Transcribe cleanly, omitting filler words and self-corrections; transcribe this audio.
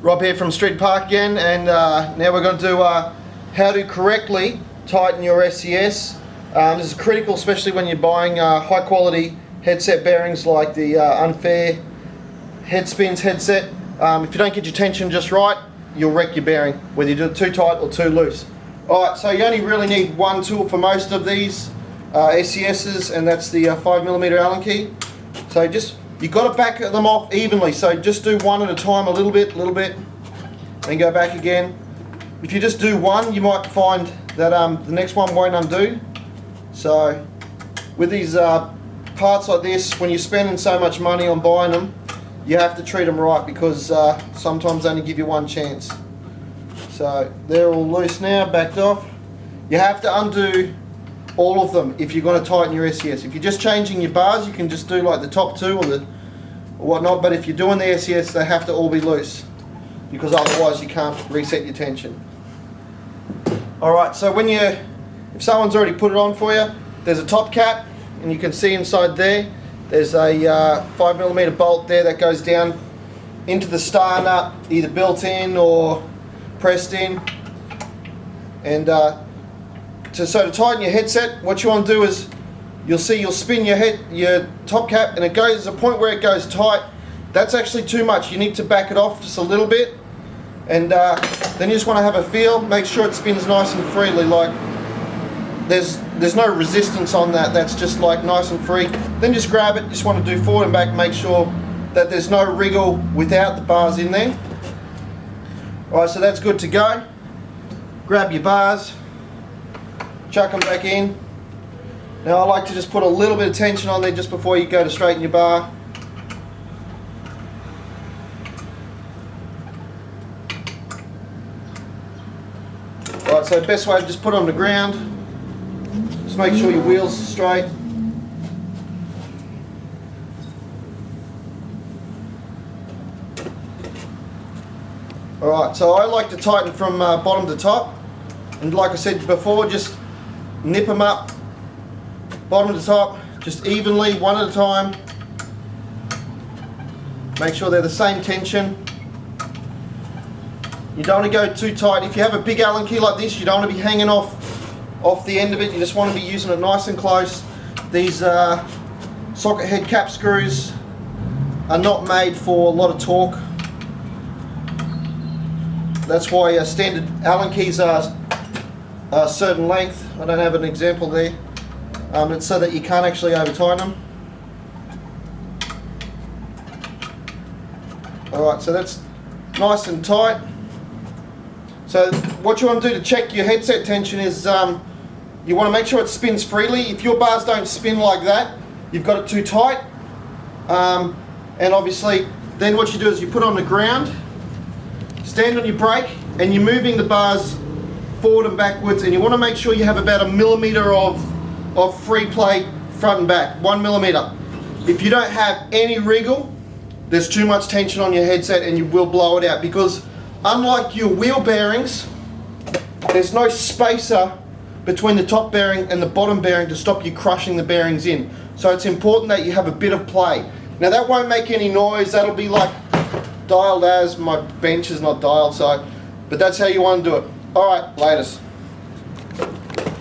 Rob here from Street Park again, and now we're going to do how to correctly tighten your SCS. This is critical, especially when you're buying high quality headset bearings like the Unfair Headspins headset. If you don't get your tension just right, you'll wreck your bearing, whether you do it too tight or too loose. Alright, so you only really need one tool for most of these SCSs, and that's the 5mm Allen key. So you've got to back them off evenly, so just do one at a time, a little bit, then go back again. If you just do one, you might find that the next one won't undo. So with these parts like this, when you're spending so much money on buying them, you have to treat them right, because sometimes they only give you one chance. So they're all loose now, backed off. You have to undo all of them if you're going to tighten your SCS. If you're just changing your bars, you can just do like the top two or whatnot, but if you're doing the SCS, they have to all be loose, because otherwise you can't reset your tension. Alright, so if someone's already put it on for you, there's a top cap, and you can see inside there's a 5mm bolt there that goes down into the star nut, either built in or pressed in. And so to tighten your headset, what you want to do is you'll spin your top cap, and there's a point where it goes tight. That's actually too much. You need to back it off just a little bit, and then you just want to have a feel, make sure it spins nice and freely, like there's no resistance on that. That's just like nice and free. Then just grab it, just want to do forward and back, make sure that there's no wriggle without the bars in there. Alright, so that's good to go. Grab your bars, chuck them back in. Now I like to just put a little bit of tension on there just before you go to straighten your bar. Right, so the best way to just put it on the ground. Just make sure your wheels are straight. Alright, so I like to tighten from bottom to top, and like I said before, just nip them up bottom to top, just evenly, one at a time. Make sure they're the same tension. You don't want to go too tight. If you have a big Allen key like this, you don't want to be hanging off the end of it. You just want to be using it nice and close. These socket head cap screws are not made for a lot of torque. That's why standard Allen keys are a certain length. I don't have an example there. It's so that you can't actually over tighten them. Alright, so that's nice and tight. So what you want to do to check your headset tension is you want to make sure it spins freely. If your bars don't spin like that, you've got it too tight. And obviously then what you do is you put it on the ground, stand on your brake, and you're moving the bars forward and backwards, and you want to make sure you have about 1 millimeter of free play front and back, 1 millimeter. If you don't have any wriggle, there's too much tension on your headset and you will blow it out, because unlike your wheel bearings, there's no spacer between the top bearing and the bottom bearing to stop you crushing the bearings in. So it's important that you have a bit of play. Now that won't make any noise, that'll be like dialed as, my bench is not dialed, but that's how you want to do it. Alright, latest.